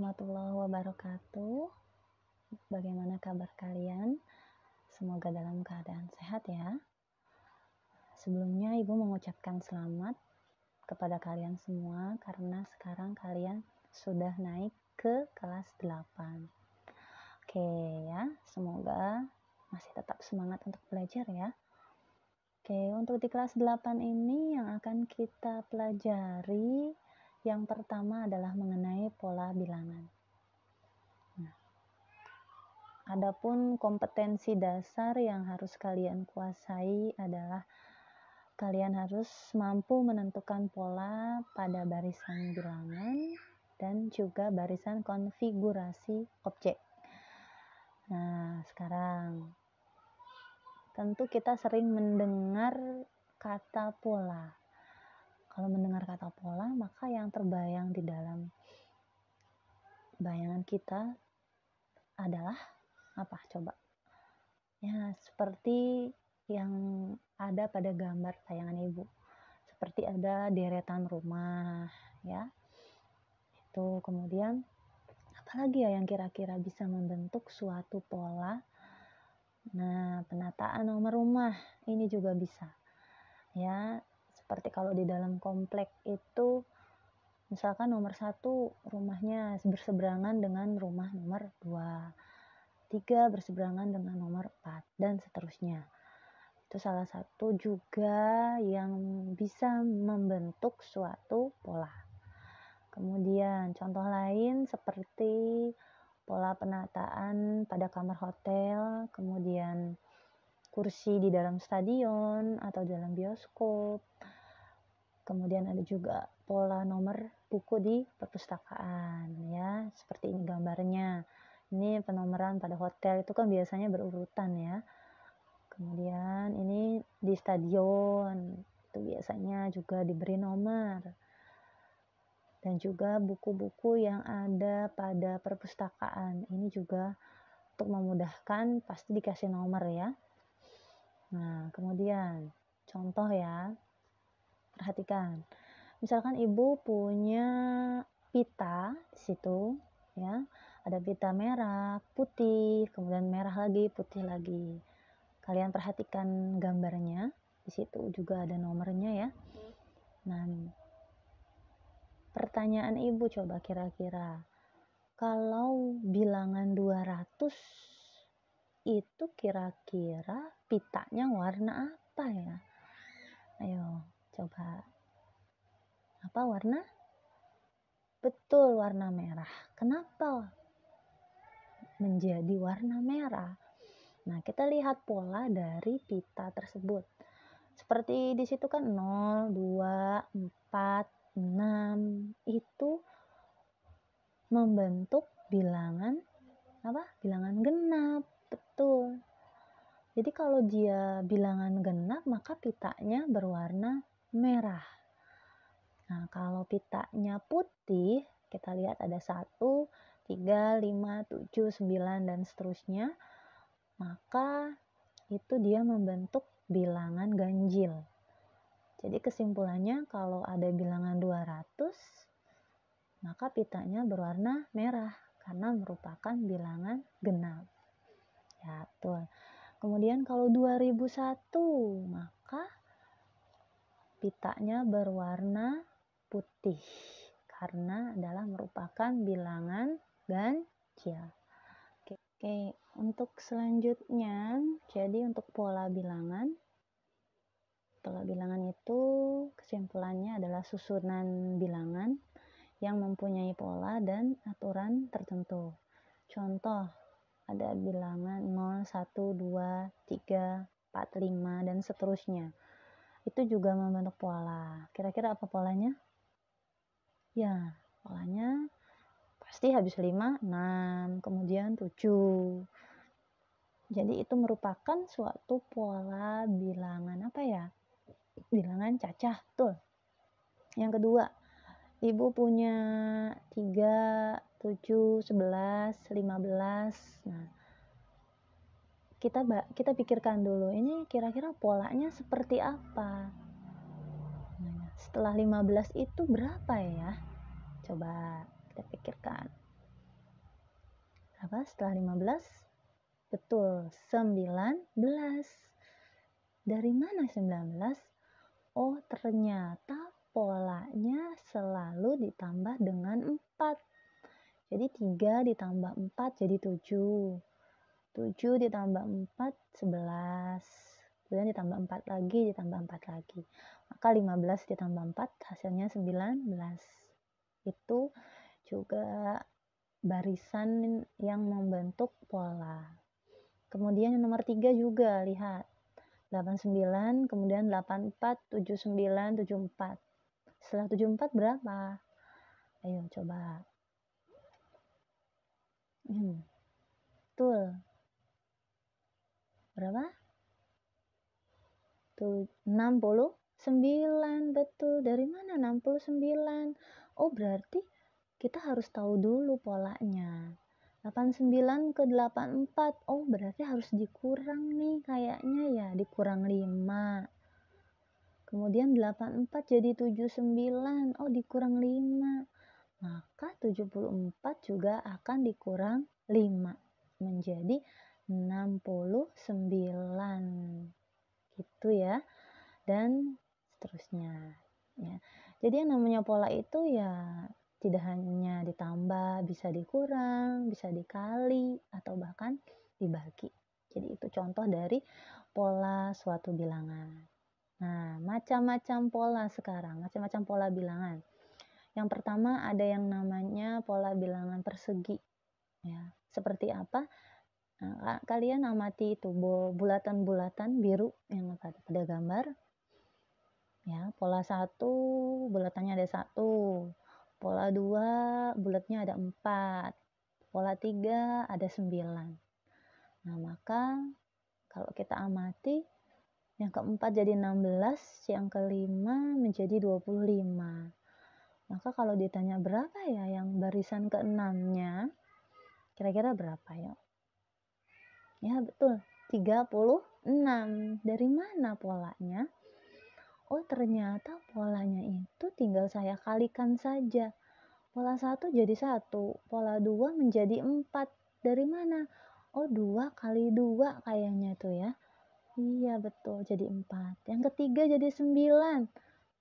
warahmatullahi wabarakatuh. Bagaimana kabar kalian? Semoga dalam keadaan sehat ya. Sebelumnya Ibu mengucapkan selamat kepada kalian semua karena sekarang kalian sudah naik ke kelas 8. Oke ya, semoga masih tetap semangat untuk belajar ya. Oke, untuk di kelas 8 ini yang akan kita pelajari yang pertama adalah mengenai pola bilangan. Nah, adapun kompetensi dasar yang harus kalian kuasai adalah kalian harus mampu menentukan pola pada barisan bilangan dan juga barisan konfigurasi objek. Nah, sekarang tentu kita sering mendengar kata pola. Kalau mendengar kata pola, maka yang terbayang di dalam bayangan kita adalah apa? Coba. Ya, seperti yang ada pada gambar tayangan Ibu. Seperti ada deretan rumah, ya. Itu kemudian apalagi ya yang kira-kira bisa membentuk suatu pola. Nah, penataan nomor rumah ini juga bisa. Ya, seperti kalau di dalam komplek itu misalkan nomor 1 rumahnya berseberangan dengan rumah nomor 2, 3 berseberangan dengan nomor 4 dan seterusnya. Itu salah satu juga yang bisa membentuk suatu pola. Kemudian contoh lain seperti pola penataan pada kamar hotel, kemudian kursi di dalam stadion atau dalam bioskop. Kemudian ada juga pola nomor buku di perpustakaan ya, seperti ini gambarnya. Ini penomoran pada hotel itu kan biasanya berurutan ya. Kemudian ini di stadion itu biasanya juga diberi nomor. Dan juga buku-buku yang ada pada perpustakaan ini juga untuk memudahkan pasti dikasih nomor ya. Nah, kemudian contoh ya, perhatikan. Misalkan Ibu punya pita di situ ya, ada pita merah, putih, kemudian merah lagi, putih lagi. Kalian perhatikan gambarnya, di situ juga ada nomornya ya. Nah, pertanyaan Ibu coba kira-kira, kalau bilangan 200 itu kira-kira pitanya warna apa ya? Ayo, coba. Apa warna? Betul, warna merah. Kenapa menjadi warna merah? Nah, kita lihat pola dari pita tersebut. Seperti di situ kan 0, 2, 4, 6 itu membentuk bilangan apa? Bilangan genap. Betul. Jadi kalau dia bilangan genap maka pitanya berwarna merah. Nah, kalau pitanya putih, kita lihat ada 1, 3, 5, 7, 9 dan seterusnya. Maka itu dia membentuk bilangan ganjil. Jadi kesimpulannya kalau ada bilangan 200 maka pitanya berwarna merah karena merupakan bilangan genap. Ya, betul. Kemudian kalau 2001 maka pitanya berwarna putih karena adalah merupakan bilangan ganjil. Oke, untuk selanjutnya, jadi untuk pola bilangan itu kesimpulannya adalah susunan bilangan yang mempunyai pola dan aturan tertentu. Contoh, ada bilangan 0, 1, 2, 3, 4, 5, dan seterusnya. Itu juga membentuk pola. Kira-kira apa polanya? Ya, polanya pasti habis 5, 6, kemudian 7. Jadi itu merupakan suatu pola bilangan apa ya? Bilangan cacah, betul. Yang kedua, Ibu punya 3, 7, 11, 15. Nah, kita pikirkan dulu, ini kira-kira polanya seperti apa? Nah, setelah 15 itu berapa ya? Coba kita pikirkan. Berapa setelah 15? Betul, 19. Dari mana 19? Oh, ternyata polanya selalu ditambah dengan 4. Jadi 3 ditambah 4 jadi 7. 7 ditambah 4, 11. Kemudian ditambah 4 lagi, ditambah 4 lagi. Maka 15 ditambah 4 hasilnya 19. Itu juga barisan yang membentuk pola. Kemudian yang nomor 3 juga, lihat. 89, kemudian 84, 79, 74. Setelah 74 berapa? Ayo coba. Betul. Berapa? 69. Betul. Dari mana 69? Oh, berarti kita harus tahu dulu polanya. 89 ke 84. Oh, berarti harus dikurang nih kayaknya ya. Dikurang 5. Kemudian 84 jadi 79. Oh, dikurang 5. Maka 74 juga akan dikurang 5. Menjadi 69. Gitu ya. Dan seterusnya. Ya. Jadi yang namanya pola itu ya tidak hanya ditambah, bisa dikurang, bisa dikali, atau bahkan dibagi. Jadi itu contoh dari pola suatu bilangan. Nah, macam-macam pola sekarang, macam-macam pola bilangan. Yang pertama ada yang namanya pola bilangan persegi. Ya, seperti apa? Nah, kalian amati itu bulatan-bulatan biru yang pada gambar. Ya, pola 1 bulatannya ada 1. Pola 2 bulatnya ada 4. Pola 3 ada 9. Nah, maka kalau kita amati yang keempat jadi 16, yang kelima menjadi 25. Maka kalau ditanya berapa ya yang barisan ke-6-nya, kira-kira berapa ya? Ya, betul. 36. Dari mana polanya? Oh, ternyata polanya itu tinggal saya kalikan saja. Pola 1 jadi 1, pola 2 menjadi 4. Dari mana? Oh, 2 kali 2 kayaknya tuh ya. Iya, betul, jadi 4. Yang ketiga jadi 9.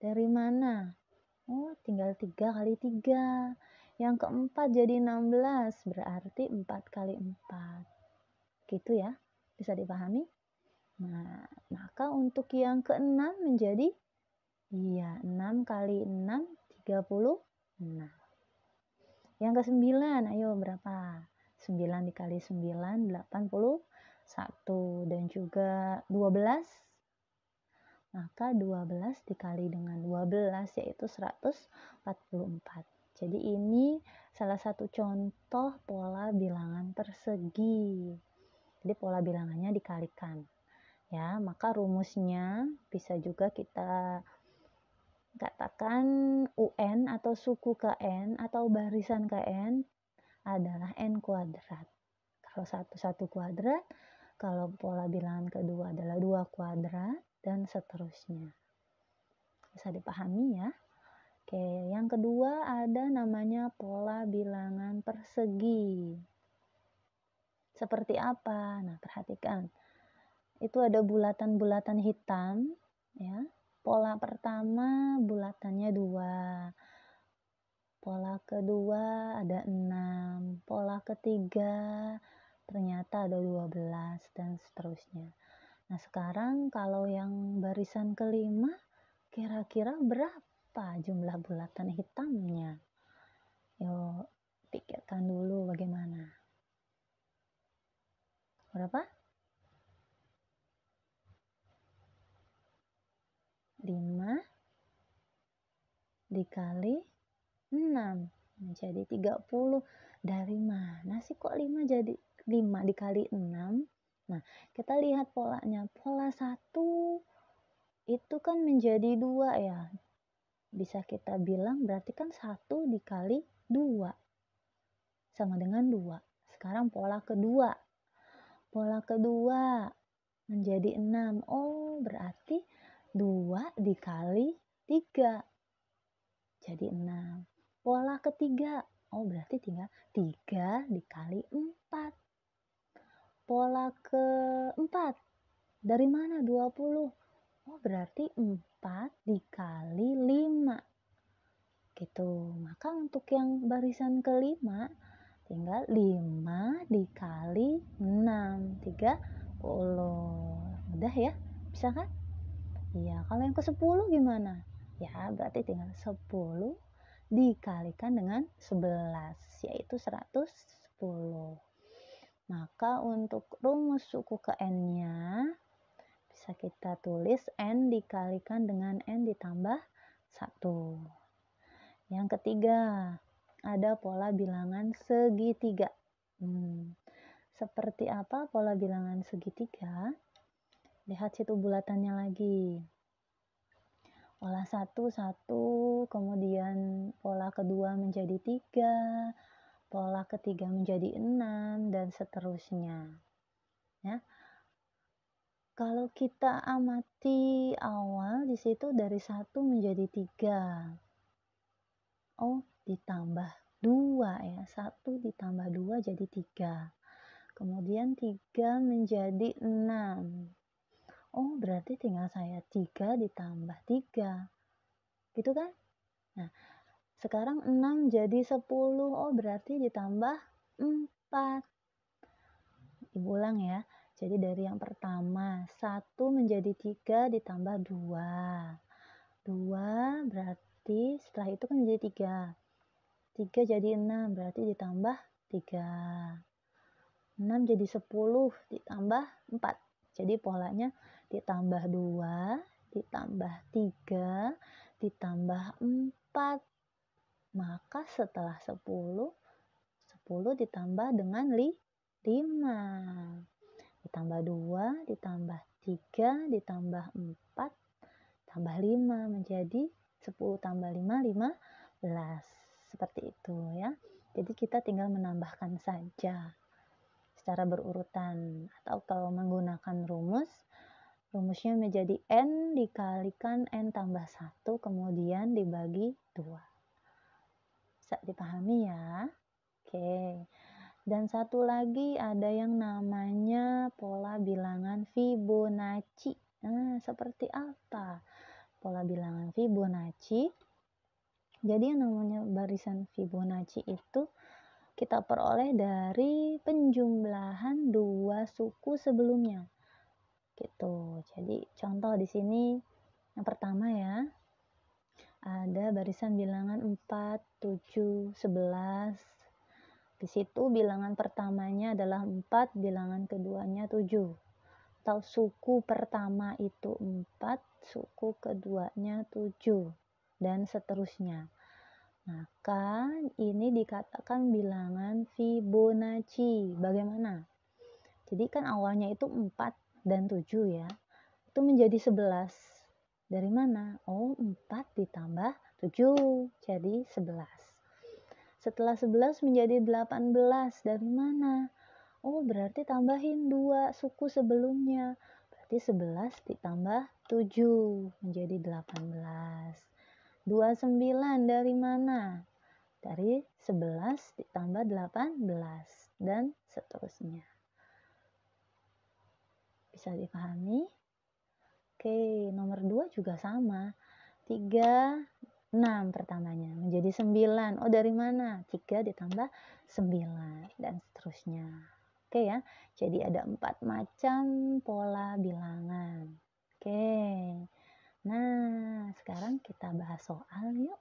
Dari mana? Oh, tinggal 3 kali 3. Yang keempat jadi 16, berarti 4 kali 4. Gitu ya, bisa dipahami? Nah, maka untuk yang keenam menjadi 6 kali 6, 36. Yang ke-9, ayo berapa? 9 dikali 9, 81. Dan juga 12. Maka 12 dikali dengan 12 yaitu 144. Jadi ini salah satu contoh pola bilangan persegi. Jadi pola bilangannya dikalikan. Ya, maka rumusnya bisa juga kita katakan UN atau suku KN atau barisan KN adalah N kuadrat. Kalau satu kuadrat, kalau pola bilangan kedua adalah 2 kuadrat, dan seterusnya. Bisa dipahami ya? Oke, yang kedua ada namanya pola bilangan persegi. Seperti apa? Nah, perhatikan. Itu ada bulatan-bulatan hitam, ya. Pola pertama bulatannya 2. Pola kedua ada 6. Pola ketiga ternyata ada 12 dan seterusnya. Nah, sekarang kalau yang barisan kelima kira-kira berapa jumlah bulatan hitamnya? Yuk, pikirkan dulu bagaimana. Berapa? 5 dikali 6 menjadi 30. Dari mana sih kok 5 jadi 5 dikali 6? Nah, kita lihat polanya. Pola 1 itu kan menjadi 2 ya. Bisa kita bilang berarti kan 1 dikali 2 sama dengan 2. Sekarang pola kedua. Pola kedua menjadi 6. Oh, berarti 2 dikali 3 jadi 6. Pola ketiga Oh, berarti tinggal 3 dikali 4. Pola keempat, dari mana 20? Oh, berarti 4 dikali 5. Gitu. Maka untuk yang barisan kelima, tinggal 5 dikali 6. 30. Mudah ya? Bisa kan? Iya, kalau yang ke-10 gimana? Ya, berarti tinggal 10 dikalikan dengan 11, yaitu 110. Maka untuk rumus suku ke N-nya, bisa kita tulis N dikalikan dengan N ditambah 1. Yang ketiga, ada pola bilangan segitiga. Seperti apa pola bilangan segitiga? Lihat situ bulatannya lagi. Pola 1, 1, kemudian pola kedua menjadi 3, pola ketiga menjadi 6, dan seterusnya. Ya. Kalau kita amati awal di situ dari 1 menjadi 3. Oh, ditambah 2 ya. 1 ditambah 2 jadi 3. Kemudian 3 menjadi 6. Oh, berarti tinggal saya 3 ditambah 3. Gitu kan? Nah, sekarang 6 jadi 10. Oh, berarti ditambah 4. Diulang ya. Jadi dari yang pertama, 1 menjadi 3 ditambah 2. 2 berarti setelah itu kan menjadi 3. 3 jadi 6, berarti ditambah 3. 6 jadi 10 ditambah 4. Jadi polanya ditambah 2, ditambah 3, ditambah 4. Maka setelah 10, 10 ditambah dengan 5. Ditambah 2, ditambah 3, ditambah 4, tambah 5 menjadi 10 tambah 5, 15. Seperti itu ya. Jadi kita tinggal menambahkan saja secara berurutan, atau kalau menggunakan rumusnya menjadi N dikalikan N tambah 1 kemudian dibagi 2. Bisa dipahami ya? Oke. Dan satu lagi ada yang namanya pola bilangan Fibonacci. Nah, seperti apa pola bilangan Fibonacci? Jadi yang namanya barisan Fibonacci itu kita peroleh dari penjumlahan dua suku sebelumnya. Gitu. Jadi contoh di sini yang pertama ya, ada barisan bilangan 4, 7, 11. Di situ bilangan pertamanya adalah 4, bilangan keduanya 7. Atau suku pertama itu 4, suku keduanya 7, dan seterusnya. Maka ini dikatakan bilangan Fibonacci. Bagaimana? Jadi kan awalnya itu 4 dan 7 ya. Itu menjadi 11. Dari mana? Oh, 4 ditambah 7 jadi 11. Setelah 11 menjadi 18. Dari mana? Oh, berarti tambahin 2 suku sebelumnya. Berarti 11 ditambah 7 menjadi 18. 29 dari mana? Dari 11 ditambah 18 dan seterusnya. Bisa dipahami? Oke, nomor 2 juga sama. 3, 6 pertamanya menjadi 9. Oh, dari mana? 3 ditambah 9 dan seterusnya. Oke ya. Jadi ada 4 macam pola bilangan. Oke. Nah, sekarang kita bahas soal yuk.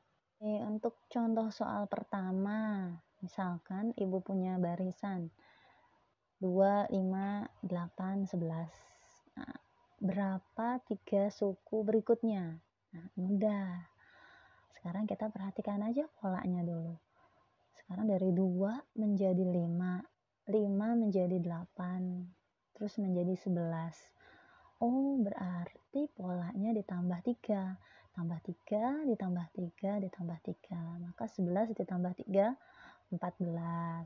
Untuk contoh soal pertama, misalkan ibu punya barisan 2, 5, 8, 11. Nah, berapa 3 suku berikutnya? Nah, mudah. Sekarang kita perhatikan aja polanya dulu. Sekarang dari 2 menjadi 5, 5 menjadi 8, terus menjadi 11. Oh, berarti polanya ditambah 3. Tambah 3, ditambah 3, ditambah 3. Maka 11 ditambah 3, 14.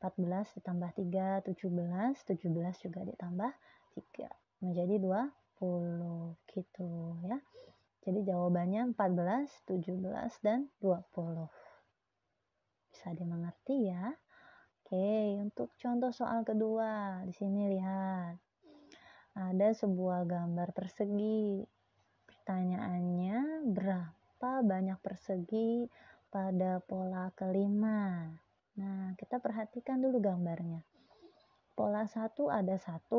14 ditambah 3, 17. 17 juga ditambah 3. Menjadi 20. Gitu ya. Jadi jawabannya 14, 17, dan 20. Bisa dimengerti ya. Oke, untuk contoh soal kedua, di sini lihat. Ada sebuah gambar persegi. Pertanyaannya, berapa banyak persegi pada pola kelima? Nah, kita perhatikan dulu gambarnya. Pola 1 ada 1,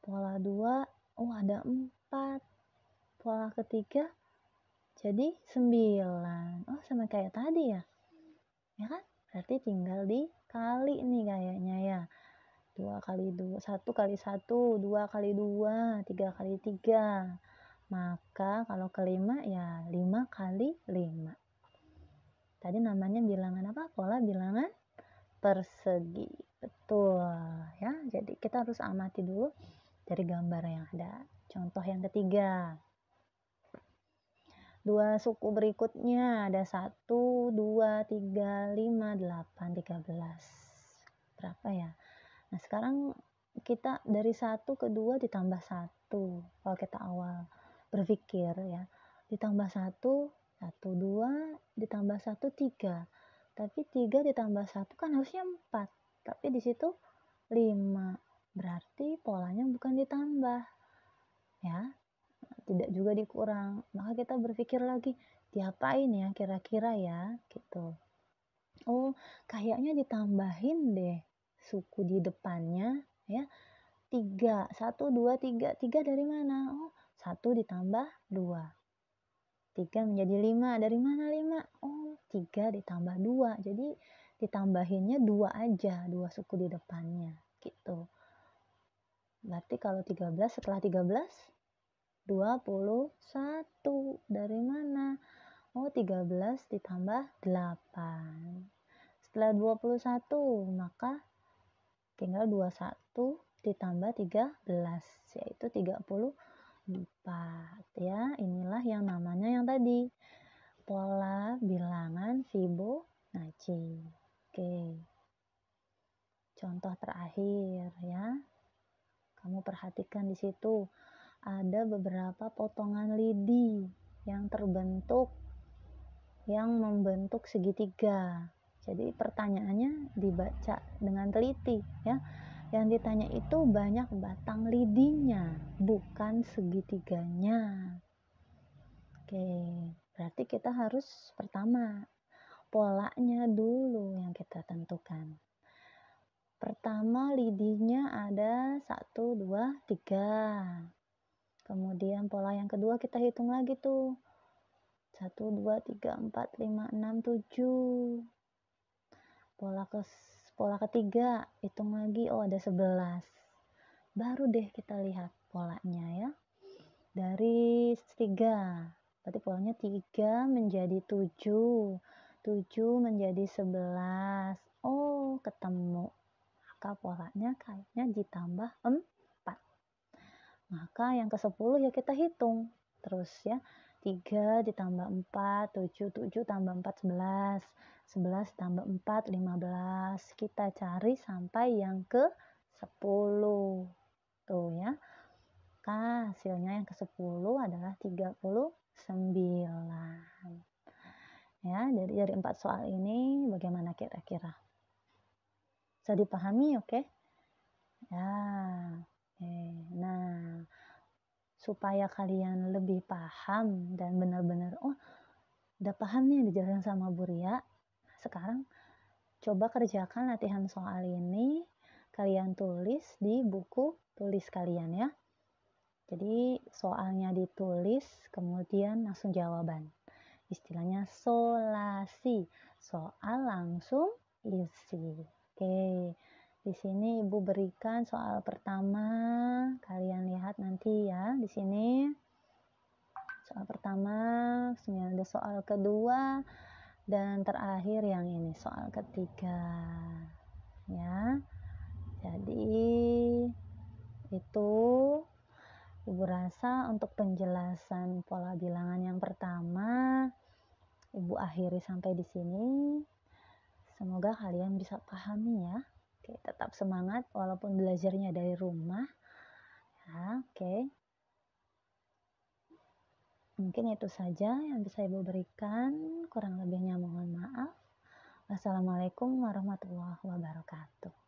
pola 2, oh ada 4, pola ketiga jadi 9. Oh, sama kayak tadi ya. Ya kan? Berarti tinggal dikali nih kayaknya ya. 2 kali 2, 1 kali 1, 2 kali 2, 3 kali 3. Maka kalau kelima ya 5 kali 5. Tadi namanya bilangan apa? Pola bilangan persegi. Betul ya. Jadi kita harus amati dulu dari gambar yang ada. Contoh yang ketiga. Dua suku berikutnya ada 1, 2, 3, 5, 8, 13. Berapa ya? Nah, sekarang kita dari 1 ke 2 ditambah 1. Kalau kita awal berpikir ya, ditambah 1, 1, 2, ditambah 1, 3. Tapi 3 ditambah 1 kan harusnya 4. Tapi di situ 5. Berarti polanya bukan ditambah. Ya, tidak juga dikurang. Maka kita berpikir lagi, diapain ya kira-kira ya, gitu. Oh, kayaknya ditambahin deh suku di depannya ya. 3, 1, 2, 3. 3 dari mana? Oh, 1 ditambah 2. 3 menjadi 5. Dari mana 5? Oh, 3 ditambah 2. Jadi ditambahinnya 2 aja, 2 suku di depannya. Gitu. Berarti kalau 13 setelah 13, 21. Dari mana? Oh, 13 ditambah 8. Setelah 21, maka tinggal 21 ditambah 13, yaitu 34 ya. Inilah yang namanya yang tadi pola bilangan Fibonacci. Oke. Contoh terakhir ya. Kamu perhatikan di situ ada beberapa potongan lidi yang membentuk segitiga. Jadi pertanyaannya dibaca dengan teliti ya. Yang ditanya itu banyak batang lidinya, bukan segitiganya. Oke, berarti kita harus pertama polanya dulu yang kita tentukan. Pertama lidinya ada 1, 2, 3. Kemudian pola yang kedua kita hitung lagi tuh. 1, 2, 3, 4, 5, 6, 7. Pola ketiga hitung lagi, oh ada 11. Baru deh kita lihat polanya ya. Dari 3, berarti polanya 3 menjadi 7. 7 menjadi 11. Oh, ketemu. Maka polanya kayaknya ditambah 4. Maka yang ke-10 ya kita hitung. Terus ya. 3 ditambah 4, 7, 7 tambah 4, 11. 11 tambah 4, 15. Kita cari sampai yang ke-10. Tuh ya. Maka hasilnya yang ke-10 adalah 39. Ya, dari 4 soal ini bagaimana kira-kira? Bisa dipahami, oke? Ya. Oke. Nah, supaya kalian lebih paham dan benar-benar udah paham nih dijelasin sama Bu Ria. Sekarang coba kerjakan latihan soal ini, kalian tulis di buku tulis kalian ya. Jadi soalnya ditulis, kemudian langsung jawaban. Istilahnya solasi, soal langsung isi. Oke, di sini Ibu berikan soal pertama, kalian lihat nanti ya di sini. Soal pertama, kemudian ada soal kedua, dan terakhir yang ini soal ketiga. Ya, jadi itu Ibu rasa untuk penjelasan pola bilangan yang pertama, Ibu akhiri sampai di sini. Semoga kalian bisa pahami ya. Oke, tetap semangat walaupun belajarnya dari rumah. Ya, oke. Mungkin itu saja yang bisa Ibu berikan. Kurang lebihnya mohon maaf. Wassalamualaikum warahmatullahi wabarakatuh.